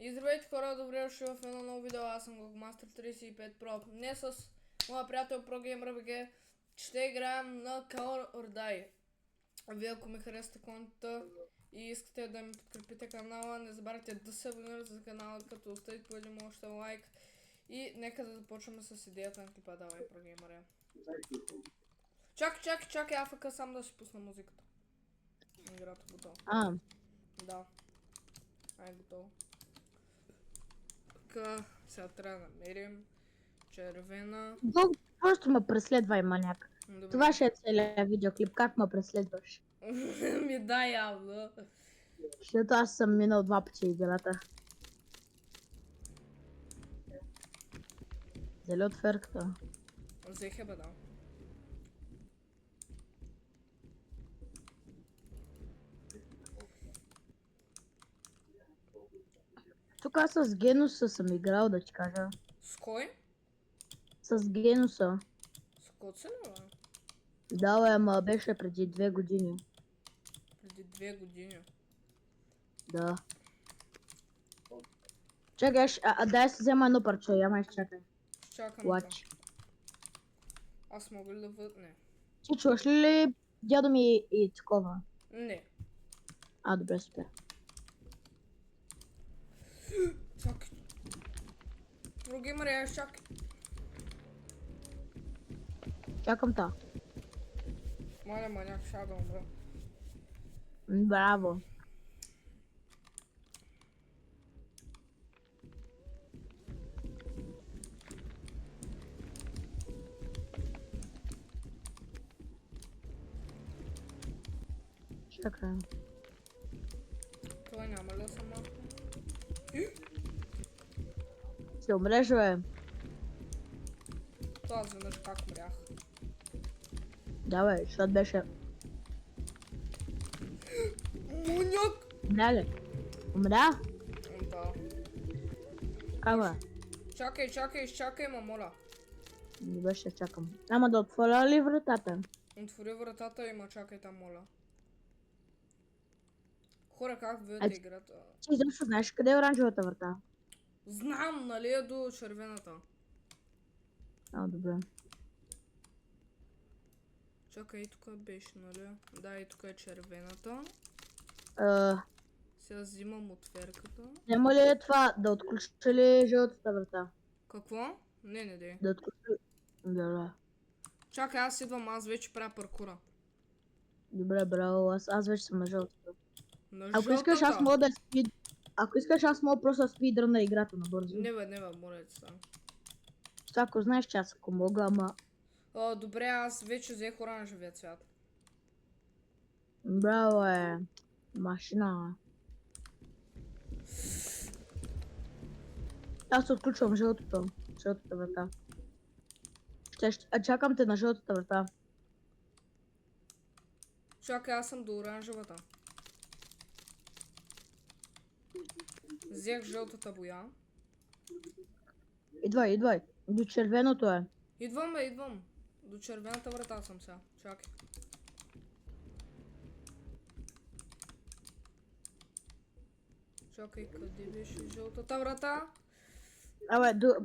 И здравейте хора, добре дошли в едно ново видео, аз съм GoGmaster 35 Pro. Днес с моя приятел ProGamer.bg ще играем на Call or Die. Вие ако ми харесате контента и искате да ми подкрепите канала, не забравяйте да се абонирате за канала, като оставите по един още лайк. И нека да започваме с идеята на клипа. Давай, ProGamer. Чакай, АФК сам да си пусна музиката. Играта готова. Да. Ай, готово. Сега трябва да намерим червена. Просто ме преследвай, маняк. Добре. Това ще е целият видеоклип. Как ме преследваш? Ми да, явно. Защото аз съм минал 2 пъти играта. Дали от ферката? Взех бе, да. Тук аз с Генуса съм играл, да ти кажа. С кой? С Генуса. С коца ли, бе? Да, бе, ама беше преди 2 години. Преди 2 години. Да. Чакай, дай си взема едно парче, я изчакай. Чакам Лач. Аз мога ли да въд... Не. Ти чуваш ли дядо ми и такова? Не. Добре, супер. Чакай. ProGamer, чакай. Чакам та. Маля, маняк, ще да умра. Браво. Чакай. Това няма ли да съм малко? Ще умреш, бе. Това изведнъж как умрях. Да, бе, защото беше... Маняк! Умря ли? Умря? Да. Как, бе? Изчакай, ма моля. Не ще чакам. Ама да отворя ли вратата? Отвори вратата и ма чакай там, моля. Хора, как виете играта? Ти изобщо знаеш къде е оранжевата врата? Знам, нали е до червената. Добре. Чакай, тук беше, нали? Да, и тук е червената. Сега взимам отверката. Няма ли е това да отключи ли жълтата врата? Какво? Не дей. Да отключи... Да. Чакай, аз идвам, аз вече правя паркура. Добре, браво, аз вече съм на жълтата. На Ако жълтата? искаш, аз мога да спид... Ако искаш, аз мога просто да спидръна играта набързо. Не бе, моля ти са. Ако знаеш, че аз ако мога, ама... Добре, аз вече взех оранжевия цвят. Браво, машина. Аз отключвам жълтата врата. Чакам те на жълтата врата. Чакай, аз съм до оранжевата. Взех жълтата боя. Идвай. До червеното е. Идвам. До червената врата съм сега. Чакай. Чакай, къде беше жълтата врата?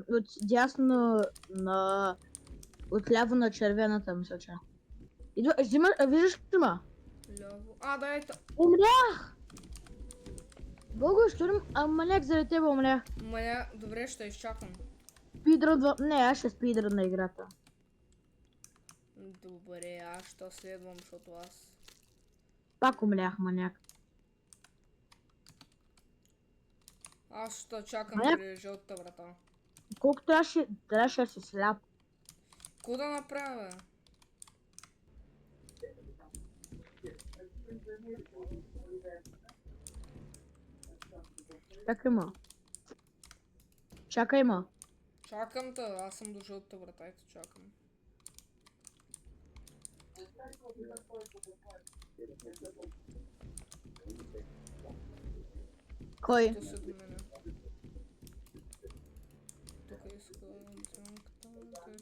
От дясно на... Отляво на червената, мисля, че. Виждаш ли ма? Ляво. Да, ето. Умрях! Богу, маняк заради тебе умрях. Добре, ще изчакам. Не, аз ще спидрън на играта. Добре, аз ще следвам, защото аз... Пак умрях, маняк. Аз ще чакам при жълтата врата. Колко трябваше да си сляп? Ко да направя, бе? Чакай ма. Чакам те, аз съм до жълтата врата, ето чакам. Кой? Тук се до мене. Тук искам цънката,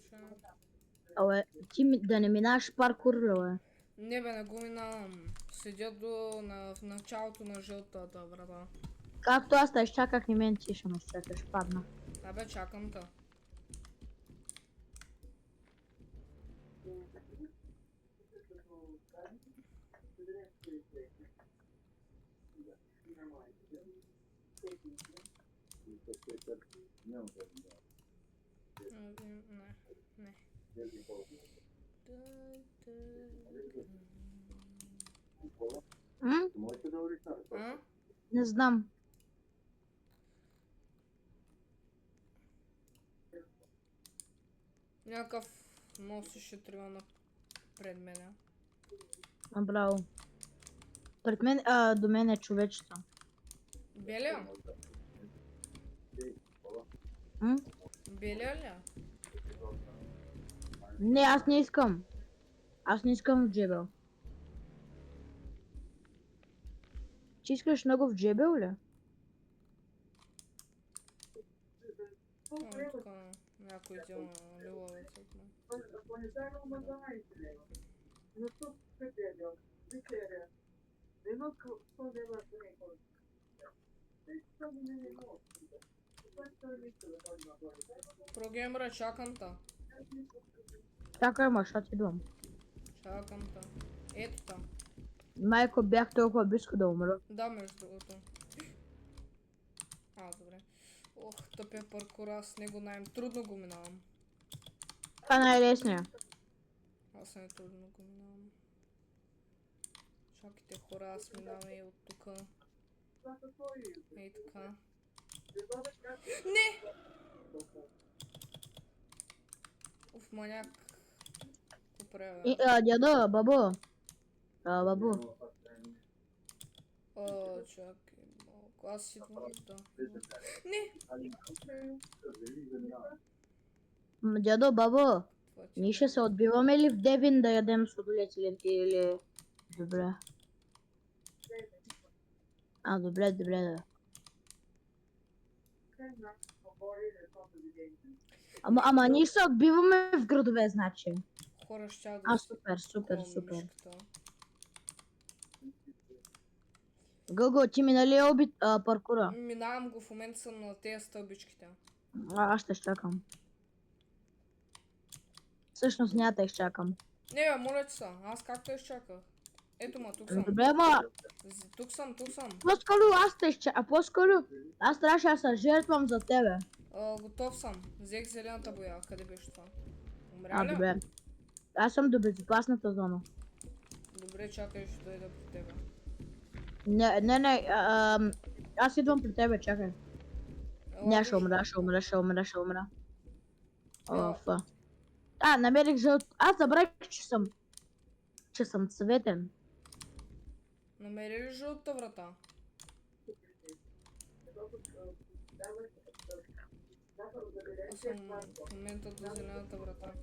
Ти да не минаваш паркур, бе. Не бе, не го минавам. Седя в началото на жълтата врата. Както аз те изчаках и мен ти ще ме изчакаш, падна. Абе, чакам те. Не, не. М? А? Не знам. Някакъв носеше трилана пред мене. Браво. Пред мен, до мен е човечето. Белия? М? Белия ли? Не, аз не искам. Аз не искам в джебел. Ти искаш много в джебел ли? Тук някой взема лиловец от мен. Прогеймера, чакам та. Чакай, ма, ще идвам. Чакам та. Ето там. Майко, бях толкова близко да умра. Да, между другото. Добре. Ох, тъпия паркур, аз него най-трудно го минавам. Това е най-лесния. Аз най-трудно го минавам. Чакайте хора, аз минавам и от тука. Ей така. Не! Уф, маняк. Какво правя? Дядо, бабо. Бабо. Чакай малко. Аз идвам да. Не! Дядо, бабо. Това Ние ще се отбиваме ли в Девин да ядем сладолет или... Добре. Добре, добре, да. Ама ние се отбиваме в градове, значи. Хора ще да Супер, супер, супер. мишката. Гълго, ти минали ли обид паркура? Минавам го, в момента съм на тези стълбичките. Аз ще изчакам. Всъщност няма да изчакам. Не бе, моля ти са, аз както изчаках. Ето ма, тук съм. Добре, ама Тук съм. по-скоро аз те изчакам. По-скоро аз трябваше да се жертвам за тебе. Готов съм. Взех зелената боя. Къде беше това? Умря ли? Добре. Аз съм до безопасната зона. Добре, чакай, ще дойда при тебе. Не, аз идвам при тебе, чакай. Не, ще Ела, умра. Офа. Намерих жълт. Аз забравих, че съм цветен. намери ли жълтата врата? Аз съм в момента до зелената врата.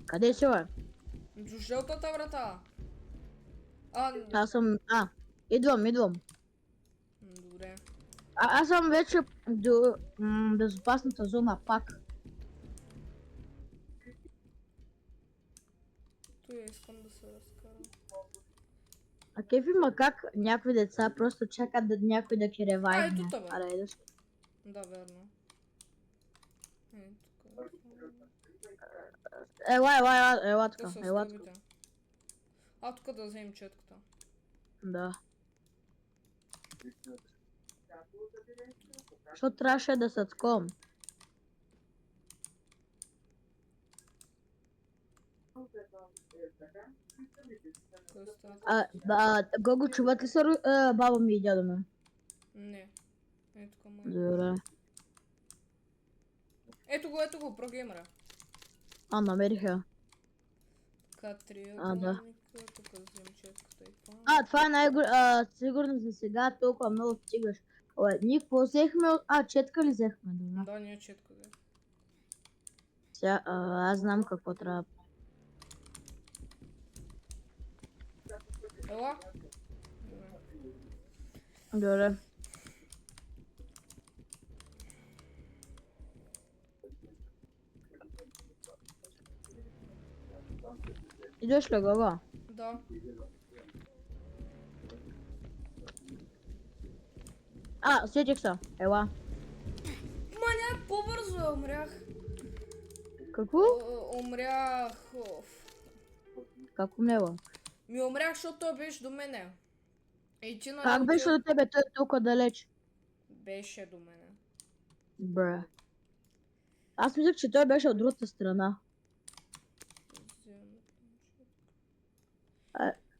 Къде си, бе? До жълтата врата! Аз съм... идвам. Добре. Аз съм вече до безопасната зона пак. Той искам да се разкарам. Кеф има как някои деца просто чакат някой да ги ревайвне. Ето това. Да, верно. Ела Тук са така. стълбите. Тук да вземем четката. Да. Защото трябваше да са такова. Гого, чуват ли са баба ми и дядо ми? Не. Ето към мен. Добре. Ето го, прогеймера. Намериха. К3, Да. тук да вземем четката и това. Това е сигурно за сега толкова много стигаш. Ние какво взехме? Четка ли взехме? Добре. Да, ние четка взех. Сега, аз знам какво трябва. Ела? Добре. Идеш ли глава? Да. Сетих се. Ела. Маняк, по-бързо умрях. Какво? Умрях. Как умнела? Ми умрях, защото той беше до мене. И ти нали Как беше до тебе? Той е толкова далеч. Беше до мене. Бре. Аз мислех, че той беше от другата страна.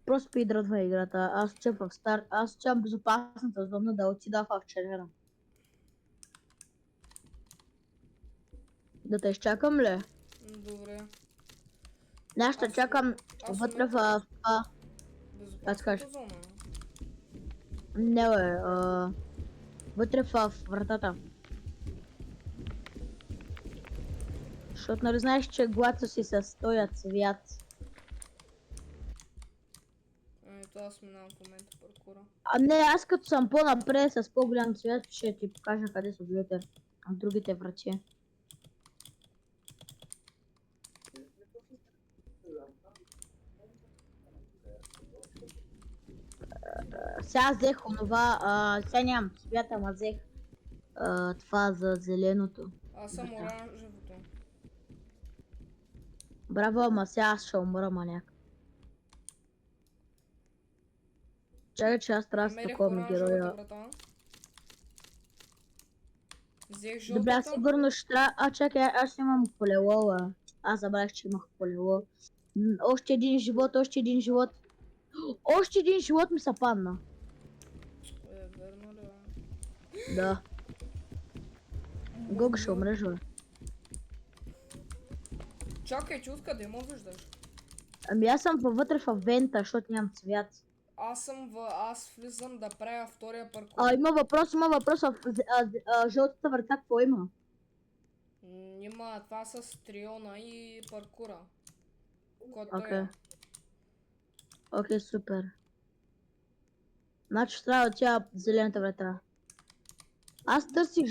Просто спидратва играта. Аз учам в старт. Аз учам безопасната зона да отида в червена. Да те изчакам ли? Добре. Не, ще чакам аз вътре в... Безопасната зона. Не, бе. Вътре в вратата. Защото нали знаеш, че когато си с този цвят. Ето аз минавам в момента паркура. Не, аз като съм по-напред с по-голям цвят, ще ти покажа къде са другите врати. Сега взех онова, сега нямам цвят, ама взех това за зеленото. Аз съм оранжевото. Браво, ама сега аз ще умра, маняк. Чакай, че аз трябва да такова героя. Врата. Взех Добре, аз жълтата. сигурно ще трябва... чакай, аз имам колело, Аз забравих, че имах колело. Още един живот, още един живот. Още един живот ми се падна. Верно ли? Да. Гога ще умреш, бе. Чакай, че откъде ме виждаш? Ами аз съм вътре в вента, защото нямам цвят. Аз влизам да правя втория паркур. Има въпрос в жълтата врата, какво има? Има това с триона и паркура. Окей. Окей, супер. Значи трябва да отида зелената врата. Аз търсих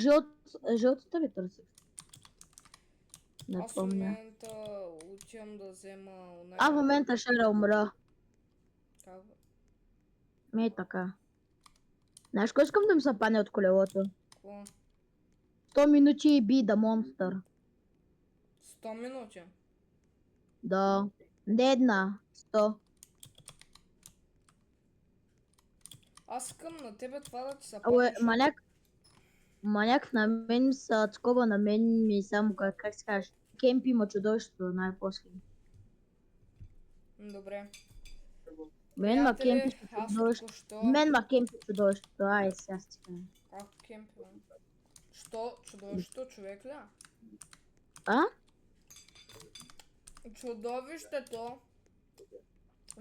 жълтата ли търсих? Не Аз в помня. момента отивам да взема... В момента ще да умра. Как бе? Ми е така. Знаеш кой искам да ми се падне от колелото? Какво? 100 минути и би да монстър. 100 минути? Да. Не една. 100. Аз искам на тебе това да ти се падне. Маняк на мен са такова, на мен ми само как се кажеш. Кемпи има чудовището най-после. Добре. Мен ма кемпи аз чудовището. току-що... Мен ма кемпи чудовището. Ай, сега си кажа. Как кемпи, бе? Що? Чудовището човек ли? Чудовището...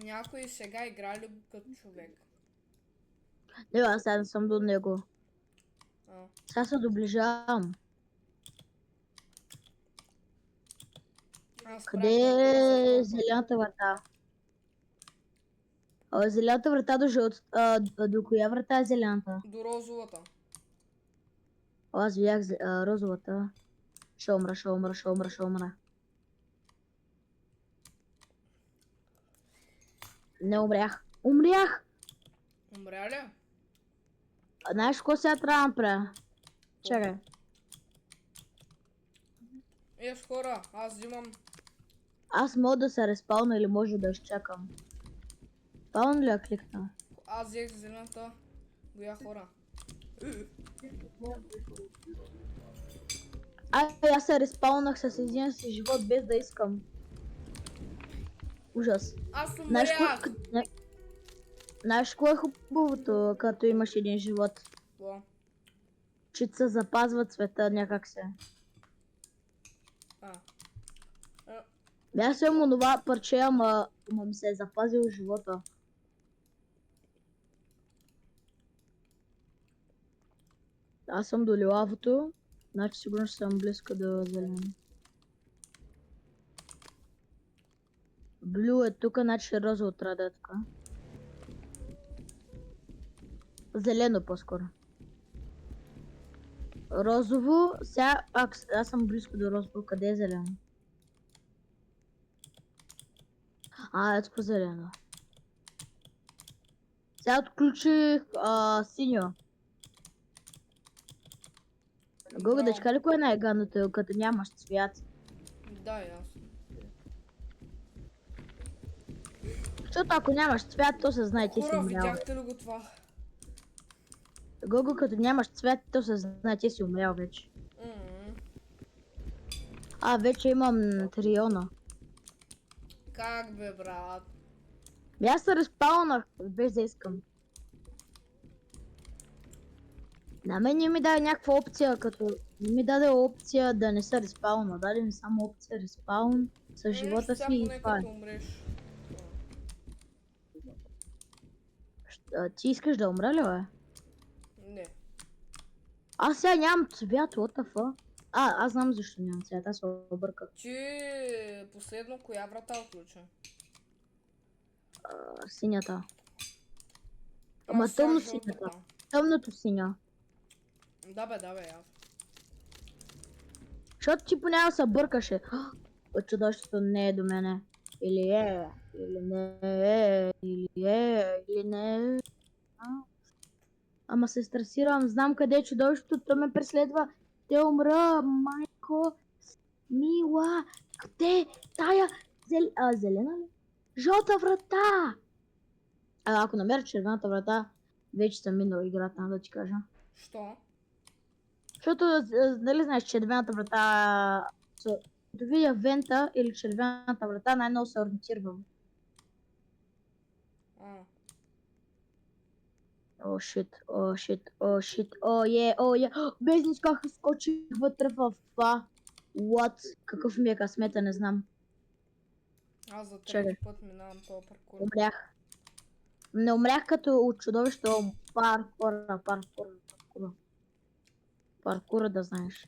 Някой сега играли като човек. Не, аз сега не съм до него. Сега се доближавам. Къде е зелената врата? Зелената врата до жълтата. До коя врата е зелената? До розовата. Аз видях розовата. Ще умра. Не умрях. Умрях! Умря ли? Знаеш какво сега трябва да направя? Чакай. Хора, аз взимам... Аз мога да се респауна или може да изчакам. Спаун ли я кликна? Аз взех зелената. Гоя хора. Аз се респаунах с един си живот без да искам. Ужас. Аз умрях! Знаеш какво е хубавото, като имаш един живот? Какво? Че се запазва цвета някак се. Аз съм онова парче, ама ми се е запазил живота. Аз съм до лилавото, значи сигурно ще съм близко до зелено. Блю е тук, значи розово трябва да е така. Зелено по-скоро. Розово, сега аз съм близко до розово, къде е зелено? Ето по зелено. Сега отключих синьо. Гога, да Браво. чека ли кое е най-гадното, като нямаш цвят? Да, ясно. Защото ако нямаш цвят, то се знае, ти си Хора, умрял. видяхте ли го това? Гого, като нямаш цвят, то се знае, ти си умрял вече. М. Вече имам триона. Как бе, брат? Аз се респаунах, без да искам. На мен не ми даде някаква опция, като не ми даде опция да не се респауна. Даде ми само опция респаун с живота си Сега и поне това е. като умреш. Ти искаш да умра ли, бе? Не. Аз сега нямам цвят, what the fuck? Аз знам защо нямам цвят, аз се обърках. Ти последно коя врата отключа? Синята. Ама Аз сега тъмно жълтата. синята. Тъмното синя. Да бе, ясно. Защото ти понякога се бъркаше. Чудовището не е до мене. Или е, или не е, или не е. Ама се стресирам, знам къде е чудовището, то ме преследва. Те умра, майко, мила, къде? Тая зелена ли? Жълта врата! Ако намеря червената врата, вече съм минал играта, да ти кажа. Що? Защото, нали знаеш, червената врата, като видя вента или червената врата, най-много се ориентирвам. О, шит, о, шит, о, шит, о, е, без нищо как скочих вътре в това. What? Какъв ми е късмета, не знам. Аз за Чакай. трети път минавам този паркур. Умрях. Не умрях като от чудовището паркура, да знаеш.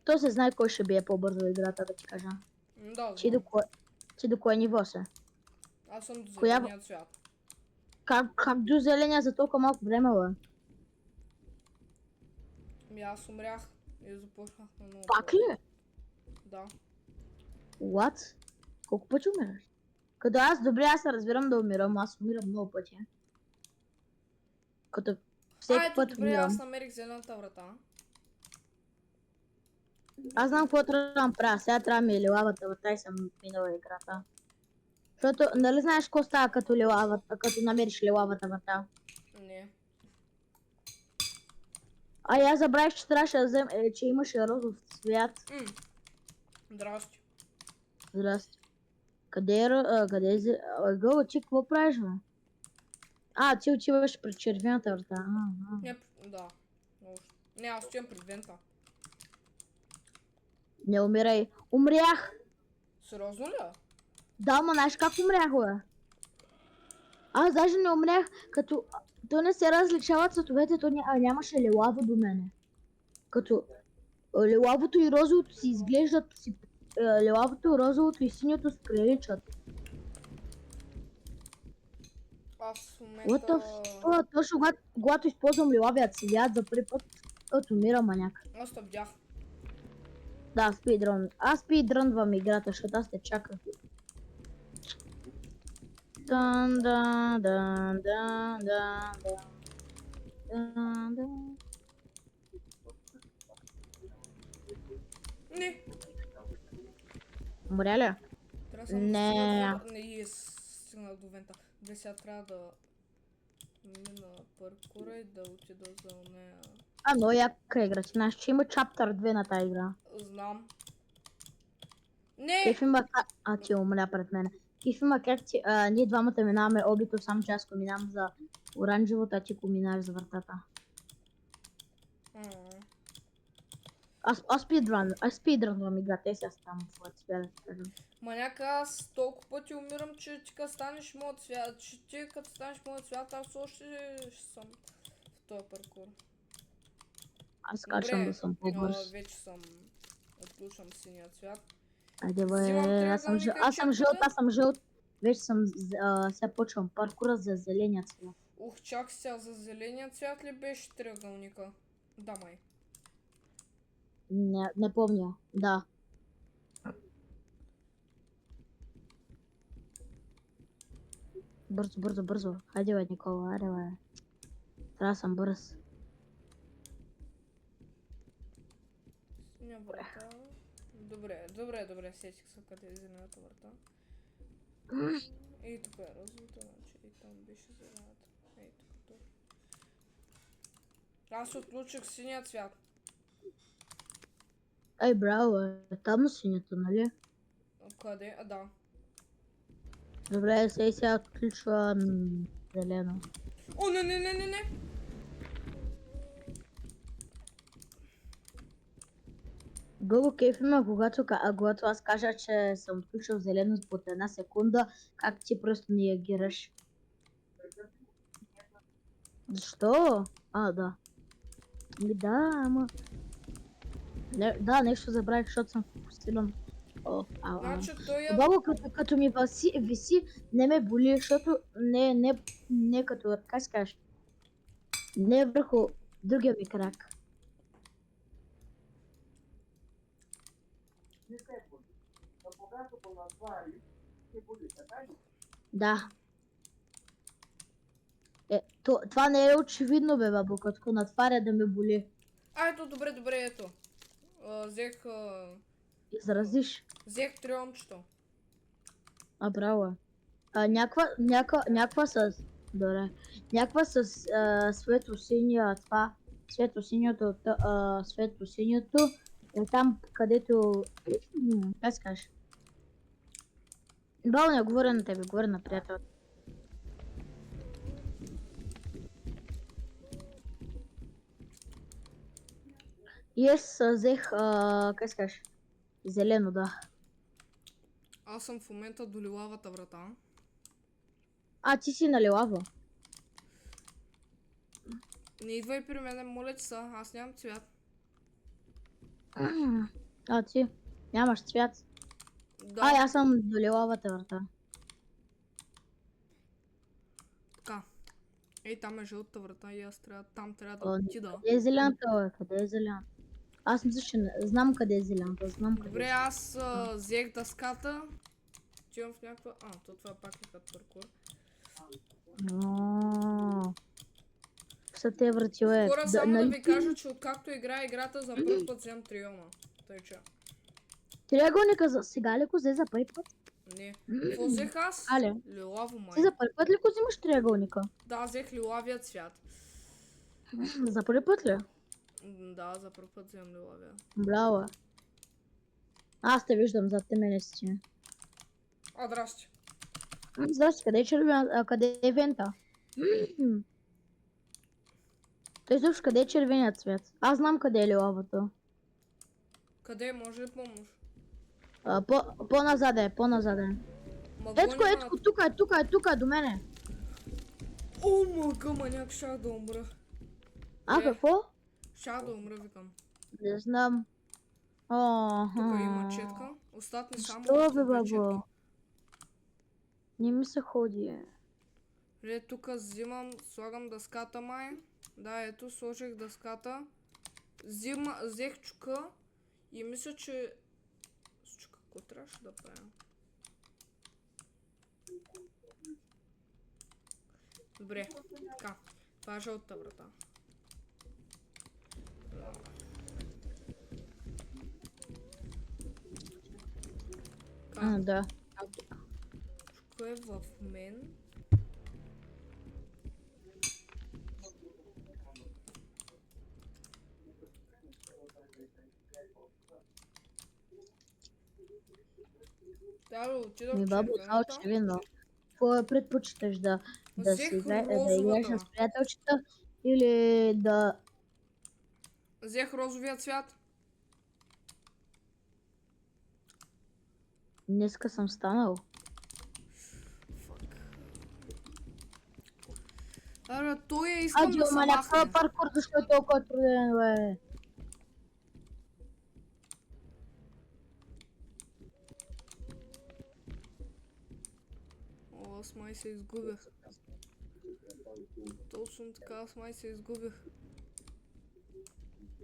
То се знае кой ще бие по-бързо играта, да ти кажа. Да, Ти знам. до кое ниво се? Аз съм до Коя- зеления цвят. Как до зеления за толкова малко време, бе? Аз умрях и започнах на ново. Пак ли? Да. What? Колко пъти умираш? Като аз добре, аз се разбирам да умирам, аз умирам много пъти. Като всеки Ето, път добре, умирам. аз намерих зелената врата. Аз знам какво трябва да направя, сега трябва да ми е лилавата врата и съм минала играта. Защото, нали знаеш какво става като намериш лилавата врата? Не. Аз забравих, че трябваше да взем, че имаше розов цвят. Здрасти. Здрасти. Къде е Гълъ, ти какво правиш, бе? Ти отиваш пред червената врата. Не, да. Не, аз стоям пред вента. Не умирай. Умрях! Сериозно ли? Да, ма знаеш как умрях, бе? Аз даже не умрях, като то не се различават цветовете, то нямаше лилаво до мене. Като лилавото и розовото си изглеждат, лилавото, розовото и синьото се приличат. Аз в What момента... the fuck? Точно когато използвам лилавия цвят за първи път, като умира маняк. Аз те видях. Да, спидрън. Аз спидрънвам играта, защото аз те чаках. Дан, дан, дан, дан, дан, дан, дан. Не. Умря ли? Трябва само да стигна до... Не, стигнах до вента. Добре, сега трябва да мина паркура и да отида за нея. Много яка игра. Ти знаеш, че има чаптър 2 на тази игра. Знам. Не! Кеф има как... ти умря пред мен. Кеф има как ние двамата минаваме обито, само че аз минавам за оранжевото, а ти минаваш за вратата. Аз спидрънвам играта, сега ставам твоят цвят. Маняка, аз толкова пъти умирам, че ти като станеш моят цвят, аз още ще съм в този паркур. Аз качвам да съм по-бърз. Вече съм... Отключвам синия цвят. Айде бе, аз съм жълт. Вече съм, сега почвам паркура за зеления цвят. Чак сега, за зеления цвят ли беше триъгълника? Да, май. Не помня, да. Бързо, бързо, бързо. Хайде, бе, Никола, айде, бе. Трябва да съм бърз. Синя врата. Добре, сетих се къде е зелената врата. И тук е розовата, значи и там беше зелената. Ей, тук. Аз отключих синия цвят. Ей, браво, е. Там синята, нали? Къде? А, да. Добре, сега отключвам зелено. О, не! Много кеф има, когато аз кажа, че съм отключил зелено под една секунда, как ти просто не реагираш. Защо? А, да. Да, ама... Да, нещо забравих, защото съм фокусиран. О, Значи той е... Бабо, като ми виси, не ме боли, защото не като, как се кажеш, не върху другия ми крак. Да. Това не е очевидно, бе, бабо, като натваря да ме боли. Ето, добре, ето. Взех... Изразиш. Взех триончето. Браво. Някаква с... Добре. Някаква с светло-синия това. Светло-синьото е там, където... Как се кажеш? Браво, не говоря на тебе, говоря на приятел. И аз взех, как се кажеш? Зелено, да. Аз съм в момента до лилавата врата. Ти си на лилава. Не идвай при мене, моля ти са, аз нямам цвят. Ти нямаш цвят. Да. Аз съм до лилавата врата. Така. Ей, там е жълтата врата и аз там трябва да отида. Къде е зелената, бе? Къде е зелената? Аз мисля, че знам къде е зелената, Добре, аз взех дъската. Отивам в някаква... това пак е като паркур. Са те врати, бе. Хора, само да ви кажа, че откакто играя играта за първ път взем триона. Тъй че... Триъгълника сега ли го взе за първи път? Не. Какво взех аз? Але. Лилаво май. Ти за първи път ли го взимаш триъгълника? Да, взех лилавия цвят. За първи път ли? Да, за първи път вземам лилавия. Браво. Аз те виждам зад те мене си. Здрасти. Здрасти, къде е червена, къде е вента? Той също къде е червеният цвет? Аз знам къде е лилавата. Къде? Може ли помощ? По-назад е, по-назад е. Ето, тук е, до мене. О, мъга, маняк, щях да умра. Какво? Щях да умра, викам. Не знам. Тук има четка. Остатни само Що, бе, две четки. бабо? Не ми се ходи. Тук взимам, слагам дъската май. Да, ето, сложих дъската. Взех чука и мисля, че... С чука, какво трябваше да правя? Добре, така. Това е жълтата врата. Да. Чука е в мен. Трябва да отида в Бабо, това е очевидно. Какво предпочиташ да играеш с приятелчета или да... Взех розовия цвят. Днеска съм станал. Той искам да се махне. Паркур, защо е толкова труден, бе? Аз май се изгубих. Точно така, аз май се изгубих.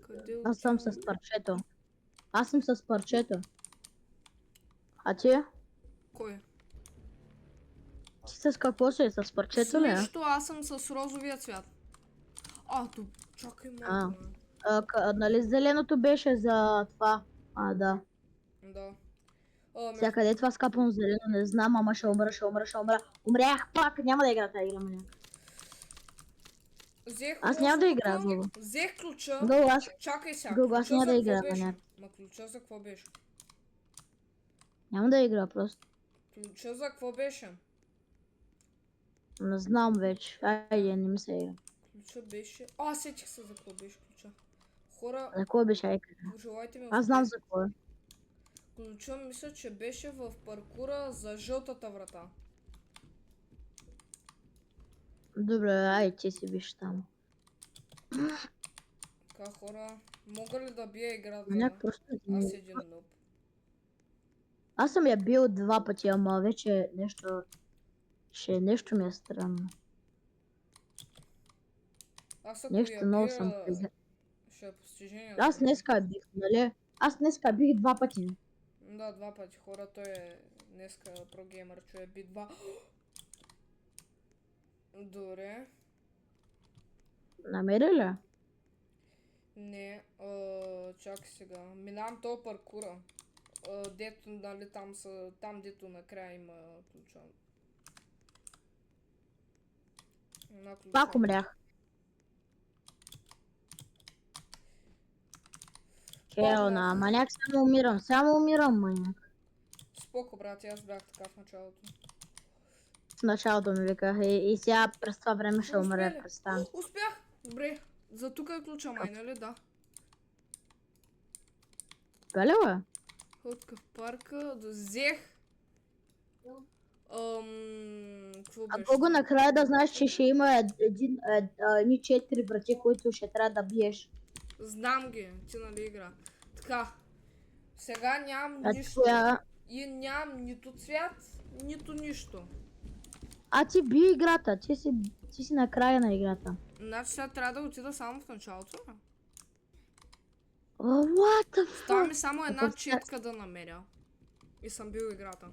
Къде Аз съм с парчето. Аз съм с парчето. А ти? Кой? Ти с какво си? С парчето ли? Нищо, аз съм с розовия цвят. Чакай А. малко. Нали зеленото беше за това? Да. Да. Всякъде това скапано зелено, не знам, ама ще умра. Умрях пак, няма да игра тази игра, маняк. Аз няма да играя, Гого. Взех ключа. Гого, Чакай сега. Гого, аз Ключа няма за да какво играя, беше? маняк. Ма ключа за какво беше? Няма да игра просто. Ключа за какво беше? Не знам вече. Айде, не ми се игра. Ключа беше... сетих се за какво беше ключа. Хора, За какво беше айка? пожелайте ми Аз знам успех. за какво е. Ключа мисля, че беше в паркура за жълтата врата. Добре, ай, ти си виж там. Така, хора, мога ли да бия играта? Маняк просто... Аз един нуб. Аз съм я бил 2 пъти, ама вече нещо... Нещо ми е странно. Аз ако Нещо я много бия, съм... ще е постижение. Аз днеска бих, нали? Аз днеска бих 2 пъти. Да, 2 пъти. Хора, той е днеска прогеймър, че е би 2. Добре. Намери ли? Не, чакай сега. Минавам то паркура. Дето, нали, там дето накрая има ключа. На ключа. Пак умрях. Хелна, маняк, само умирам, маняк. Споко, брат, аз бях така в началото. В началото ми виках и сега през това време ще умре, Успя ли? представям. Успях! Добре. За тук е ключа май, нали? Да. Пеле, бе? Ходка в парка, взех. Какво А беше? Гого накрая да знаеш, че ще има едни 4 врати, които ще трябва да биеш. Знам ги, ти нали игра. Така. Сега нямам А нищо. И нямам нито цвят, нито нищо. А ти би играта, ти си на края на играта. Значи сега трябва да отида само в началото. What the Става fuck? ми само една Какво четка да намеря. И съм бил играта.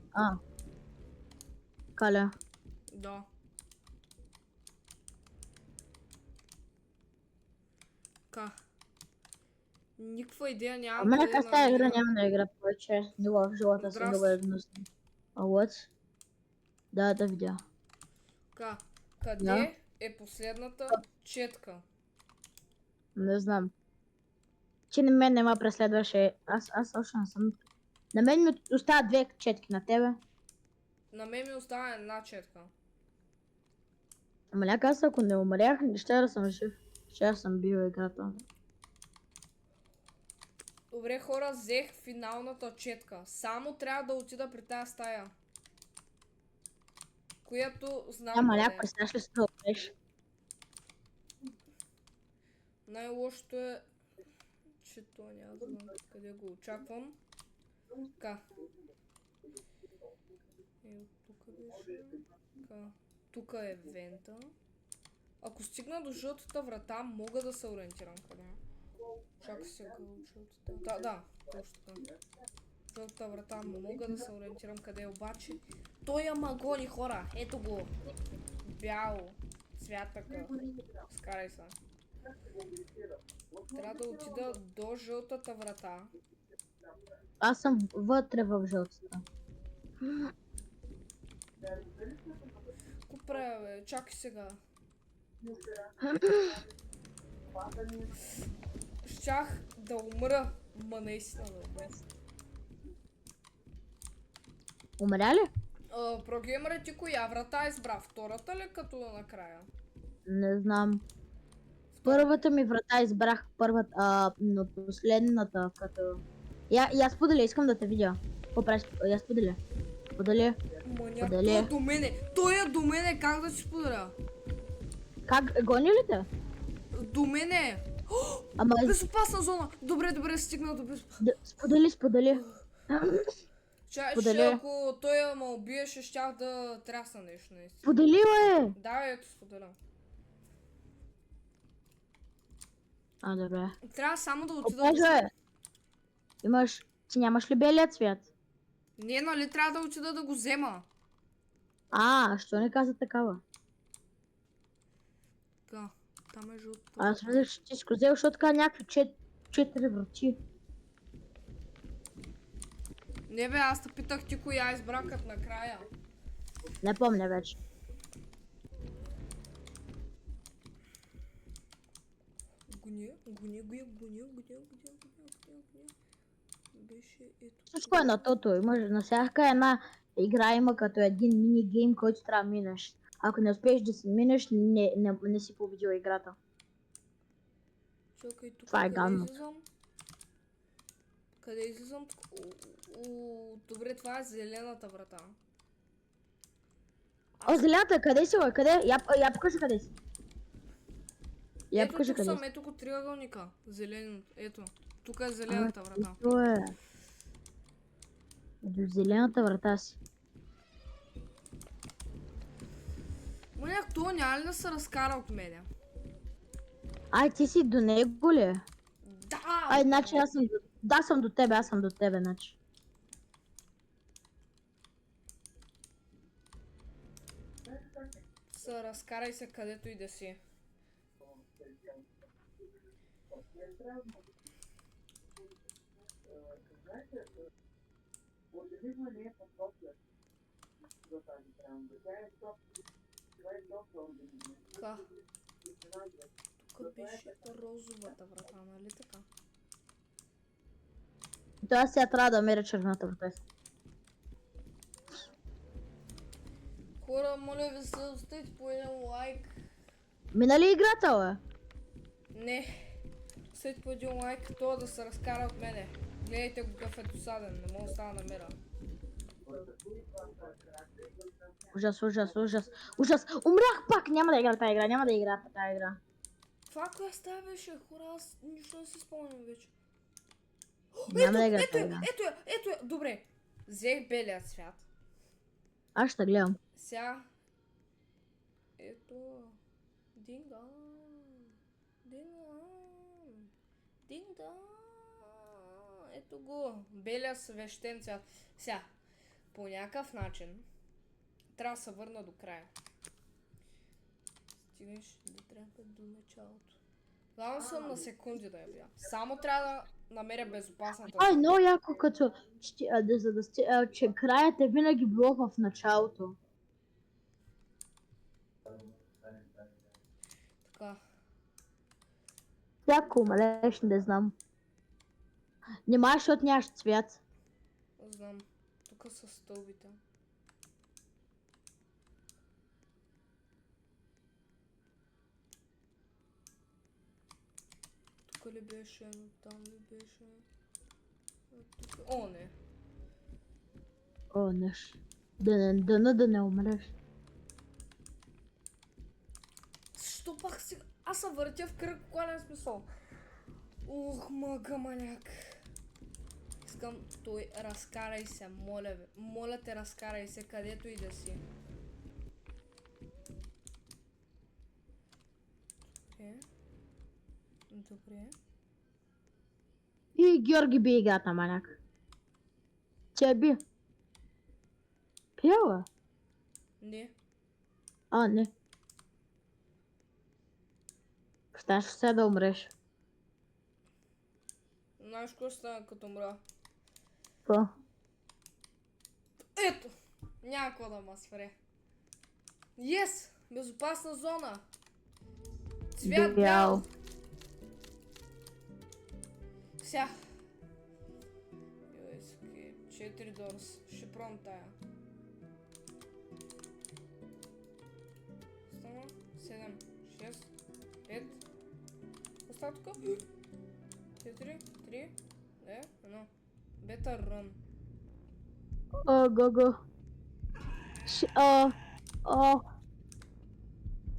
Каля. Да. Ка. Никаква идея нямам. Ама нека с тази игра няма да игра повече. Никога в живота си много е гнусно. What? Да видя. Къде е последната четка? Не знам. Че на мен не ме преследваше. Аз още не съм. На мен ми остават 2 четки, на тебе. На мен ми остава една четка. Ама някак аз ако не умрях, ще да съм жив. Ще съм бил играта. Добре, хора, взех финалната четка. Само трябва да отида при тази стая. Която знам Ама къде е. някак представяш ли си да умреш? Най-лошото е, че това няма да знам къде го очаквам. Така. Тук беше. Така. Тук е вента. Ако стигна до жълтата врата, мога да се ориентирам къде. Чакай сега жълтата. Да, точно така. Жълтата врата, мога да се ориентирам къде е, обаче той ама гони, хора. Ето го. Бяло. Цвятъка. Скарай се. Трябва да отида до жълтата врата. Аз съм вътре в жълтата. Ко правя, бе? Чакай сега. Щях да умра. Ма наистина да умра. Умря ли? Прогеймър, ти коя врата избра? Втората ли като накрая? Не знам. Първата ми врата избрах но последната като... Я споделя, искам да те видя. Какво правиш? Я споделя. Споделя. Маняк, той е до мене. Той е до мене, как да ти споделя? Как? Гони ли те? До мене. Ама... Безопасна зона. Добре, стигнал до безопасна. Сподели. Че ако той ме убиеше, щях да трясна нещо наистина. Сподели, бе! Да, ето споделям. Добре. Трябва само да отида Ти нямаш ли белия цвят? Не, нали трябва да отида да го взема? Що не каза такава? Така, там е жълто. Аз мислех, че ти скозел, защото така някакви 4 врати. Не бе, аз те питах ти коя избра като накрая. Не помня вече. Гоня. Беше ето. Всичко е на тото. На всяка една игра има като един мини гейм, който трябва да минеш. Ако не успееш да си минеш, не си победил играта. Чакай, тук Това е къде гадно. излизам? Къде излизам? Добре, това е зелената врата. Зелената, къде си, бе? Къде? Я покажи къде си. Я Ето покажи тук къде съм, си. ето го триъгълника. Зелен, ето. Тук е зелената врата. Ето е. До зелената врата си. Маняк, това няма ли да се разкара от мене? Ти си до него ли? Да! Значи аз съм до... Да, аз съм до тебе, значи. Разкарай се където и да си. Така. Тук беше розовата врата, нали така? Аз сега трябва да меря черната врата. Хора, моля ви се, оставите по един лайк. Мина ли играта, бе? Не. Оставите по един лайк, това да се разкара от мене. Гледайте го какъв е досаден, не мога да става намера. Ужас. Умрях пак! Няма да игра тази игра, Това коя стая беше, хора, аз нищо не си спомням вече. Няма да игра тази игра. Ето я, добре. Взех белия цвят. Аз ще гледам. Сега. Ето. Динга. Ето го. Белия свещен цвят. Сега. По някакъв начин. Трябва да се върна до края. Стигнеш да трябва до началото. Главно съм на секунди да я бия. Само трябва да намеря безопасната. Много яко като, че краят е винаги било в началото. Така. Яко умреш, не знам. Нема, защото нямаш цвят. Знам. Тук са стълбите. Тук ли беше? Но там ли беше? О, не. Неш. Да не умреш. Що пак сега? Аз се въртя в кръг, кога е смисъл? Ух, мъга маняк. Искам той, разкарай се, моля ви. Моля те, разкарай се, където и да си. Добре. И Георги би играта, маняк. Че би. Пяла? Не. Не. Щаш се да умреш. Знаеш какво ще стане като мра? Какво? Ето! Няма какво да ма спре. Yes! Безопасна зона! Цвят бял! Ся. Escape. 4 дорс. Ще пробвам тая. Стана. 7, 6, 5. Остава тук? 4, 3, 2, 1. Better run. Го.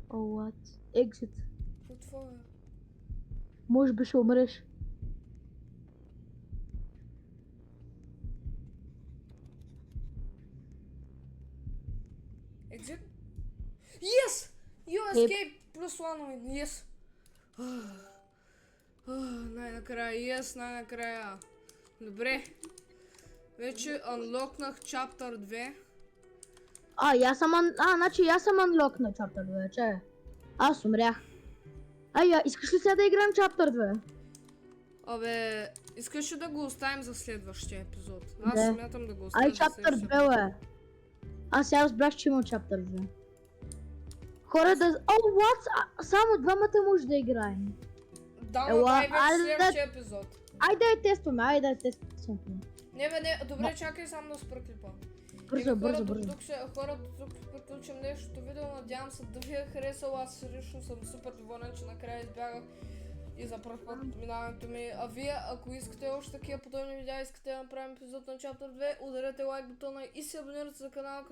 What? Exit. Какво това е? Може би ще умреш. Exit? Yes! You escape plus 1 win. Yes! Най-накрая, yes, най-накрая. Добре. Вече unlockнах chapter 2. Значи аз съм unlock на Chapter 2, че? Аз умрях. Искаш ли сега да играем Chapter 2? Абе, искаш ли да го оставим за следващия епизод? Аз Да. смятам да го оставим за Chapter следващия 2 е. Аз сега разбрах, че има Chapter 2. Хора да... what? Само двамата може да играем. Да, но Ела, дай вече айде следващия епизод. Айде да я тестваме, Не, добре, чакай само да спра клипа. Бързо. Хора, тук приключим днешното видео, надявам се да ви е харесало, аз лично съм супер доволен, че накрая избягах и за първ път минаването ми. А вие, ако искате още такива подобни видеа, искате да направим епизод на Chapter 2, ударете лайк бутона и се абонирайте за канала,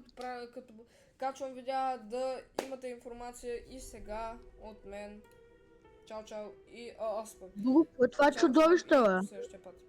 като качвам видеа, да имате информация. И сега от мен. Чао и аз пък. Това е чудовище, бе. Следващия път.